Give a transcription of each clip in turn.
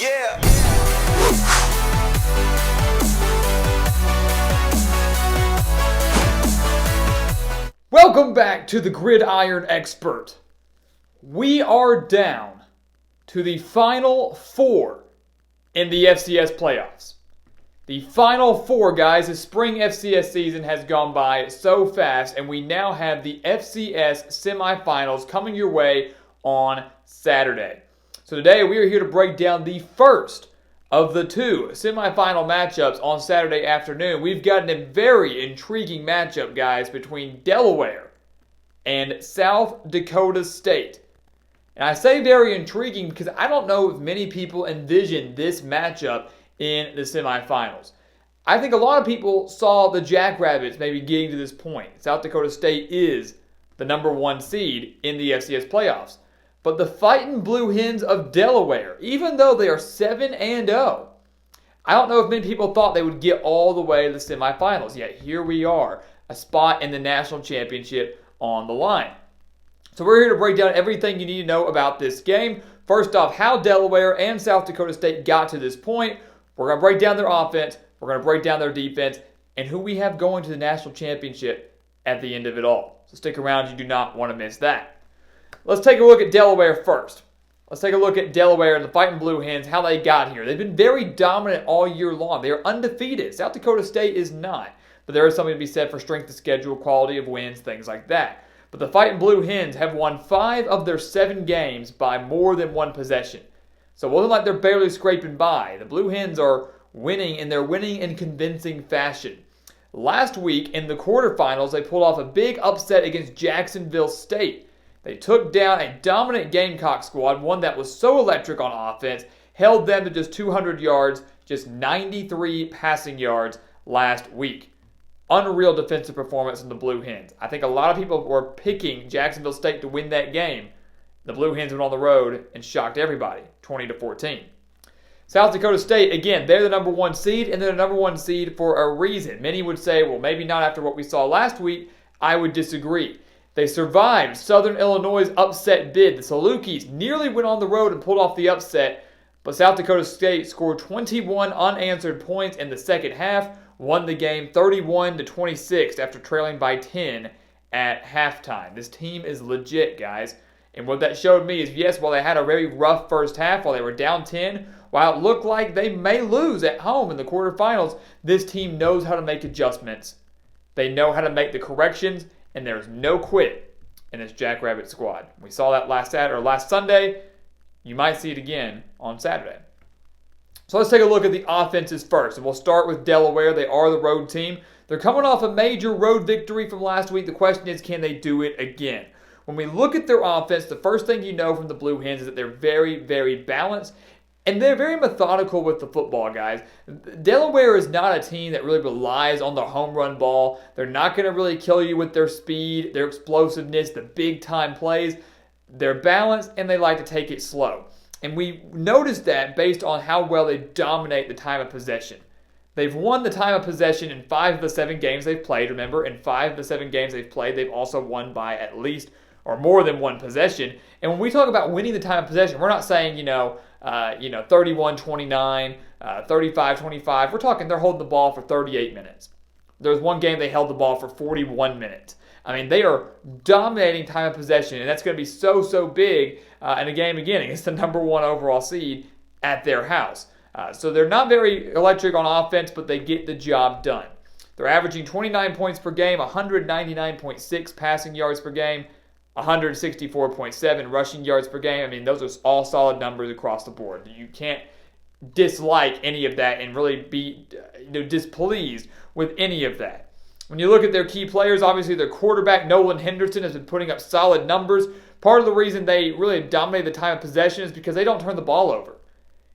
Yeah. Welcome back to the Gridiron Expert. We are down to the final four in the FCS Playoffs. The final four, guys. The spring FCS season has gone by so fast, and we now have the FCS semifinals coming your way on Saturday. So today we are here to break down the first of the two semifinal matchups on Saturday afternoon. We've got a very intriguing matchup, guys, between Delaware and South Dakota State. And I say very intriguing because I don't know if many people envision this matchup in the semifinals. I think a lot of people saw the Jackrabbits maybe getting to this point. South Dakota State is the number one seed in the FCS playoffs. But the Fightin' Blue Hens of Delaware, even though they are 7-0, I don't know if many people thought they would get all the way to the semifinals. Yet here we are, a spot in the national championship on the line. So we're here to break down everything you need to know about this game. First off, how Delaware and South Dakota State got to this point. We're going to break down their offense, we're going to break down their defense, and who we have going to the national championship at the end of it all. So stick around, you do not want to miss that. Let's take a look at Delaware first. Let's take a look at Delaware and the Fightin' Blue Hens, how they got here. They've been very dominant all year long. They are undefeated. South Dakota State is not. But there is something to be said for strength of schedule, quality of wins, things like that. But the Fightin' Blue Hens have won 5 of their 7 games by more than one possession. So it wasn't like they're barely scraping by. The Blue Hens are winning, and they're winning in convincing fashion. Last week in the quarterfinals, they pulled off a big upset against Jacksonville State. They took down a dominant Gamecock squad, one that was so electric on offense, held them to just 200 yards, just 93 passing yards last week. Unreal defensive performance from the Blue Hens. I think a lot of people were picking Jacksonville State to win that game. The Blue Hens went on the road and shocked everybody, 20-14. South Dakota State, again, they're the number one seed, and they're the number one seed for a reason. Many would say, well, maybe not after what we saw last week. I would disagree. They survived Southern Illinois' upset bid. The Salukis nearly went on the road and pulled off the upset, but South Dakota State scored 21 unanswered points in the second half, won the game 31-26 after trailing by 10 at halftime. This team is legit, guys. And what that showed me is, yes, while they had a very rough first half, while they were down 10, while it looked like they may lose at home in the quarterfinals, this team knows how to make adjustments. They know how to make the corrections, and there's no quit in this Jackrabbit squad. We saw that last Sunday. You might see it again on Saturday. So let's take a look at the offenses first. And we'll start with Delaware. They are the road team. They're coming off a major road victory from last week. The question is, can they do it again? When we look at their offense, the first thing you know from the Blue Hens is that they're very, very balanced. And they're very methodical with the football, guys. Delaware is not a team that really relies on the home run ball. They're not going to really kill you with their speed, their explosiveness, the big-time plays. They're balanced, and they like to take it slow. And we noticed that based on how well they dominate the time of possession. They've won the time of possession in 5 of the 7 games they've played. Remember, in 5 of the 7 games they've played, they've also won by at least or more than one possession. And when we talk about winning the time of possession, we're not saying, 31-29, 35-25. We're talking they're holding the ball for 38 minutes. There was one game they held the ball for 41 minutes. I mean, they are dominating time of possession, and that's going to be so big in a game again against the number 1 overall seed at their house. So they're not very electric on offense, but they get the job done. They're averaging 29 points per game, 199.6 passing yards per game, 164.7 rushing yards per game. I mean, those are all solid numbers across the board. You can't dislike any of that and really be displeased with any of that. When you look at their key players, obviously their quarterback, Nolan Henderson, has been putting up solid numbers. Part of the reason they really dominate the time of possession is because they don't turn the ball over.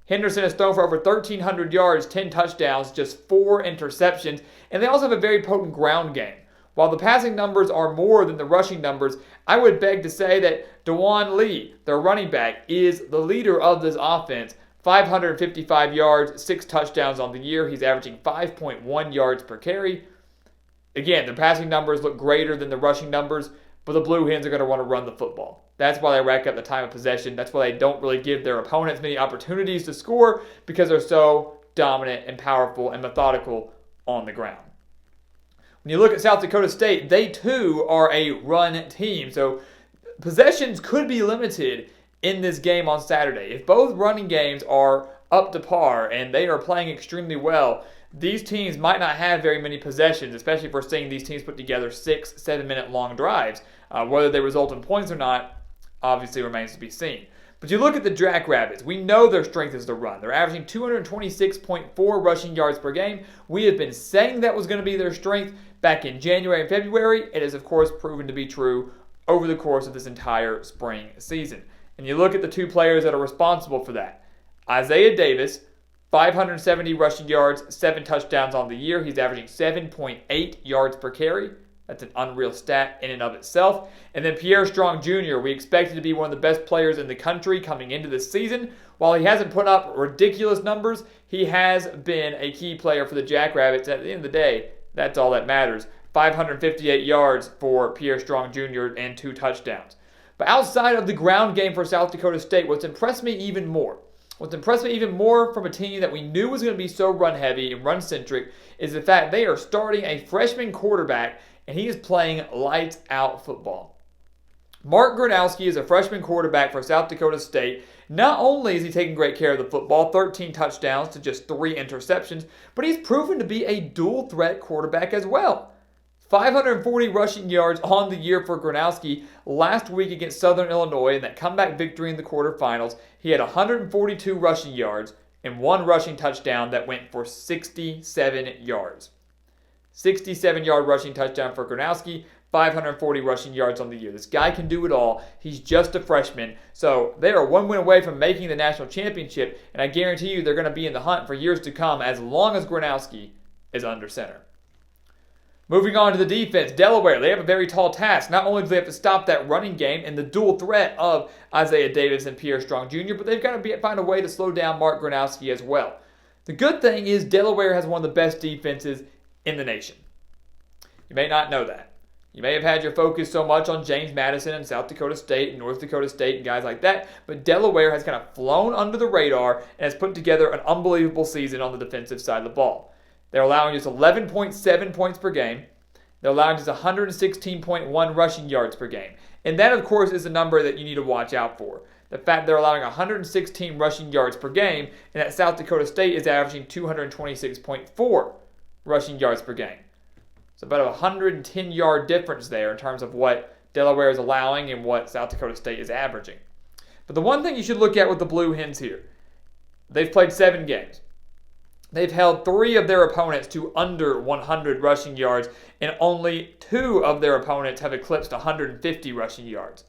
Henderson has thrown for over 1,300 yards, 10 touchdowns, just 4 interceptions, and they also have a very potent ground game. While the passing numbers are more than the rushing numbers, I would beg to say that DeJuan Lee, their running back, is the leader of this offense. 555 yards, 6 touchdowns on the year. He's averaging 5.1 yards per carry. Again, the passing numbers look greater than the rushing numbers, but the Blue Hens are going to want to run the football. That's why they rack up the time of possession. That's why they don't really give their opponents many opportunities to score, because they're so dominant and powerful and methodical on the ground. When you look at South Dakota State, they too are a run team. So possessions could be limited in this game on Saturday. If both running games are up to par and they are playing extremely well, these teams might not have very many possessions, especially if we're seeing these teams put together 6-7 minute long drives. Whether they result in points or not obviously remains to be seen. But you look at the Jackrabbits, we know their strength is the run. They're averaging 226.4 rushing yards per game. We have been saying that was going to be their strength back in January and February. It has, of course, proven to be true over the course of this entire spring season. And you look at the two players that are responsible for that. Isaiah Davis, 570 rushing yards, 7 touchdowns on the year. He's averaging 7.8 yards per carry. That's an unreal stat in and of itself. And then Pierre Strong Jr., we expected to be one of the best players in the country coming into this season. While he hasn't put up ridiculous numbers, he has been a key player for the Jackrabbits. At the end of the day, that's all that matters. 558 yards for Pierre Strong Jr. and 2 touchdowns. But outside of the ground game for South Dakota State, what's impressed me even more from a team that we knew was going to be so run-heavy and run-centric is the fact they are starting a freshman quarterback, and he is playing lights-out football. Mark Gronowski is a freshman quarterback for South Dakota State. Not only is he taking great care of the football, 13 touchdowns to just 3 interceptions, but he's proven to be a dual-threat quarterback as well. 540 rushing yards on the year for Gronowski last week against Southern Illinois in that comeback victory in the quarterfinals. He had 142 rushing yards and 1 rushing touchdown that went for 67 yards. 67-yard rushing touchdown for Gronowski, 540 rushing yards on the year. This guy can do it all. He's just a freshman. So they are 1 win away from making the national championship, and I guarantee you they're going to be in the hunt for years to come as long as Gronowski is under center. Moving on to the defense, Delaware, they have a very tall task. Not only do they have to stop that running game and the dual threat of Isaiah Davis and Pierre Strong Jr., but they've got to find a way to slow down Mark Gronowski as well. The good thing is Delaware has one of the best defenses in the nation. You may not know that. You may have had your focus so much on James Madison and South Dakota State and North Dakota State and guys like that, but Delaware has kind of flown under the radar and has put together an unbelievable season on the defensive side of the ball. They're allowing just 11.7 points per game. They're allowing just 116.1 rushing yards per game. And that, of course, is a number that you need to watch out for. The fact they're allowing 116 rushing yards per game, and that South Dakota State is averaging 226.4 rushing yards per game. So about a 110-yard difference there in terms of what Delaware is allowing and what South Dakota State is averaging. But the one thing you should look at with the Blue Hens here, they've played 7 games. They've held 3 of their opponents to under 100 rushing yards, and only 2 of their opponents have eclipsed 150 rushing yards.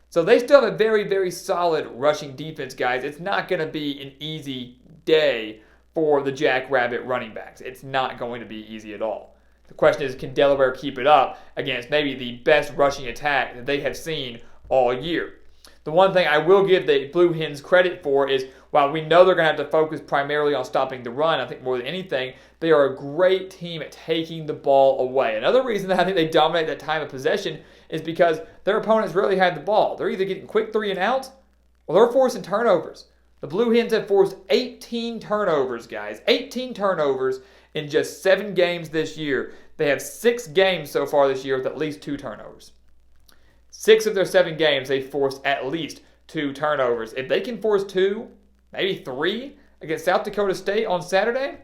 So they still have a very, very solid rushing defense, guys. It's not going to be an easy day for the Jackrabbit running backs. It's not going to be easy at all. The question is, can Delaware keep it up against maybe the best rushing attack that they have seen all year? The one thing I will give the Blue Hens credit for is, while we know they're going to have to focus primarily on stopping the run, I think more than anything, they are a great team at taking the ball away. Another reason that I think they dominate that time of possession is because their opponents rarely have the ball. They're either getting quick 3 and outs, or they're forcing turnovers. The Blue Hens have forced 18 turnovers, guys. 18 turnovers in just 7 games this year. They have 6 games so far this year with at least 2 turnovers. 6 of their 7 games, they forced at least 2 turnovers. If they can force 2, maybe 3 against South Dakota State on Saturday,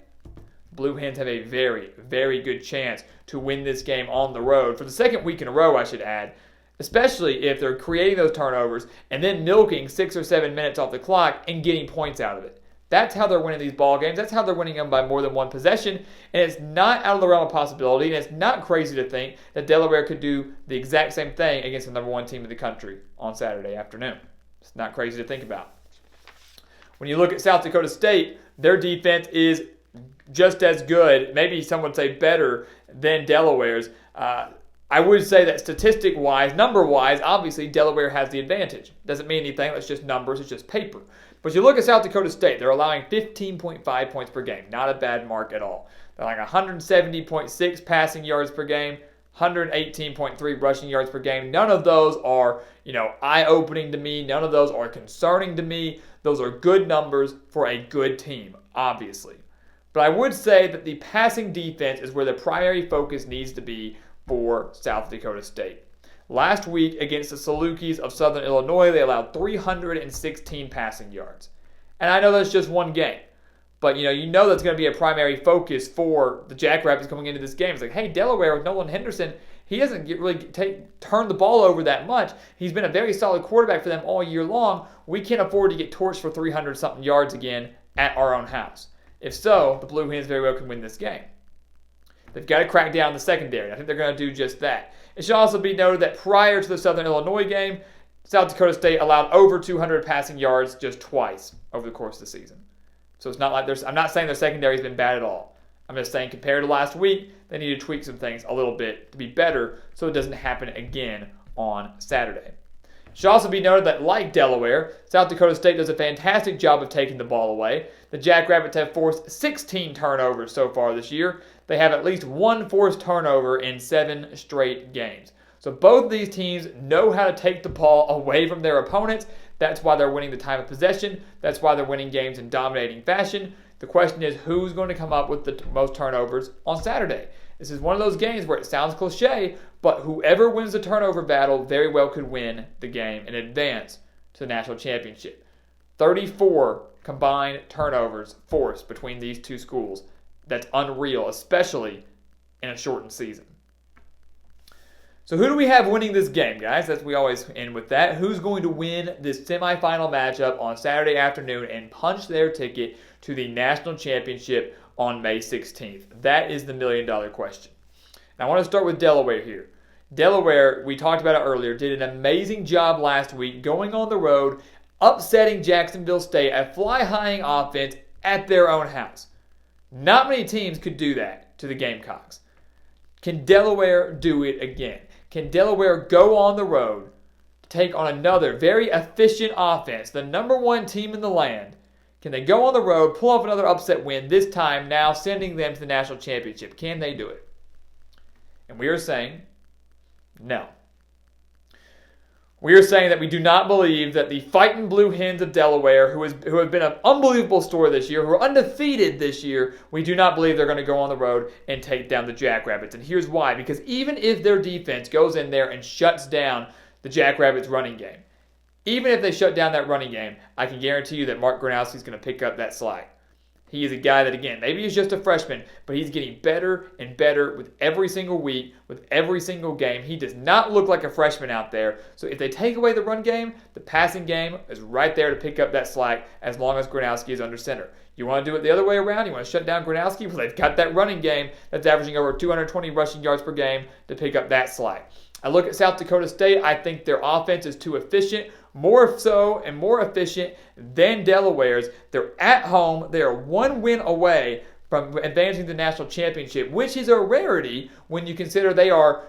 Blue Hens have a very, very good chance to win this game on the road for the 2nd week in a row, I should add, especially if they're creating those turnovers and then milking 6 or 7 minutes off the clock and getting points out of it. That's how they're winning these ball games. That's how they're winning them by more than 1 possession. And it's not out of the realm of possibility, and it's not crazy to think that Delaware could do the exact same thing against the number 1 team in the country on Saturday afternoon. It's not crazy to think about. When you look at South Dakota State, their defense is just as good, maybe some would say better, than Delaware's. I would say that statistic-wise, number-wise, obviously Delaware has the advantage. Doesn't mean anything. That's just numbers. It's just paper. But you look at South Dakota State, they're allowing 15.5 points per game. Not a bad mark at all. They're allowing 170.6 passing yards per game, 118.3 rushing yards per game. None of those are, eye-opening to me. None of those are concerning to me. Those are good numbers for a good team, obviously. But I would say that the passing defense is where the primary focus needs to be for South Dakota State. Last week against the Salukis of Southern Illinois, they allowed 316 passing yards. And I know that's just one game. But, you know that's going to be a primary focus for the Jackrabbits coming into this game. It's like, hey, Delaware with Nolan Henderson, he doesn't turn the ball over that much. He's been a very solid quarterback for them all year long. We can't afford to get torched for 300-something yards again at our own house. If so, the Blue Hens very well can win this game. They've got to crack down the secondary. I think they're going to do just that. It should also be noted that prior to the Southern Illinois game, South Dakota State allowed over 200 passing yards just twice over the course of the season. So it's not like I'm not saying their secondary has been bad at all. I'm just saying compared to last week, they need to tweak some things a little bit to be better so it doesn't happen again on Saturday. It should also be noted that, like Delaware, South Dakota State does a fantastic job of taking the ball away. The Jackrabbits have forced 16 turnovers so far this year. They have at least one forced turnover in 7 straight games. So both of these teams know how to take the ball away from their opponents. That's why they're winning the time of possession. That's why they're winning games in dominating fashion. The question is, who's going to come up with the most turnovers on Saturday? This is one of those games where it sounds cliche, but whoever wins the turnover battle very well could win the game and advance to the national championship. 34 combined turnovers forced between these two schools. That's unreal, especially in a shortened season. So who do we have winning this game, guys? That's we always end with that. Who's going to win this semifinal matchup on Saturday afternoon and punch their ticket to the national championship on May 16th? That is the million-dollar question. Now, I want to start with Delaware here. Delaware, we talked about it earlier, did an amazing job last week going on the road, upsetting Jacksonville State, a fly-high offense at their own house. Not many teams could do that to the Gamecocks. Can Delaware do it again? Can Delaware go on the road to take on another very efficient offense, the number 1 team in the land? Can they go on the road, pull off another upset win, this time now sending them to the national championship? Can they do it? And we are saying no. We are saying that we do not believe that the fighting Blue Hens of Delaware, who have been an unbelievable story this year, who are undefeated this year, we do not believe they're going to go on the road and take down the Jackrabbits. And here's why. Because even if their defense goes in there and shuts down the Jackrabbits' running game, even if they shut down that running game, I can guarantee you that Mark Gronowski is going to pick up that slack. He is a guy that, again, maybe he's just a freshman, but he's getting better and better with every single week, with every single game. He does not look like a freshman out there. So if they take away the run game, the passing game is right there to pick up that slack as long as Gronowski is under center. You want to do it the other way around? You want to shut down Gronowski? Well, they've got that running game that's averaging over 220 rushing yards per game to pick up that slack. I look at South Dakota State. I think their offense is too efficient, more so and more efficient than Delaware's. They're at home. They are 1 win away from advancing to the national championship, which is a rarity when you consider they are,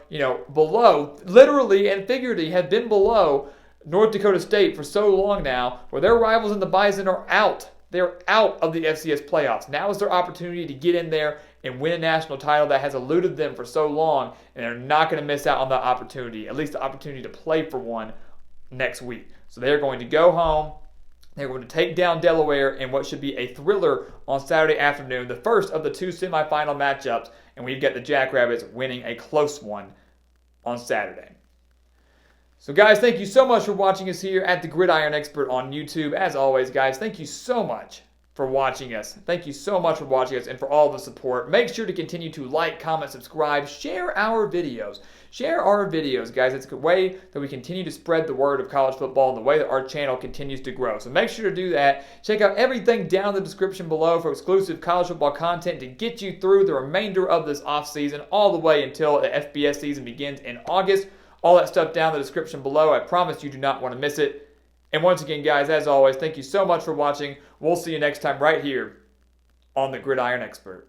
below, literally and figuratively have been below North Dakota State for so long now, where their rivals in the Bison are out. They're out of the FCS playoffs. Now is their opportunity to get in there and win a national title that has eluded them for so long, and they're not going to miss out on that opportunity, at least the opportunity to play for one next week. So they're going to go home. They're going to take down Delaware in what should be a thriller on Saturday afternoon, the first of the 2 semifinal matchups, and we've got the Jackrabbits winning a close one on Saturday. So guys, thank you so much for watching us here at the Gridiron Expert on YouTube. As always, guys, thank you so much for watching us. Thank you so much for watching us and for all the support. Make sure to continue to like, comment, subscribe, share our videos. Share our videos, guys. It's a way that we continue to spread the word of college football and the way that our channel continues to grow. So make sure to do that. Check out everything down in the description below for exclusive college football content to get you through the remainder of this offseason all the way until the FBS season begins in August. All that stuff down in the description below. I promise you do not want to miss it. And once again, guys, as always, thank you so much for watching. We'll see you next time right here on the Gridiron Expert.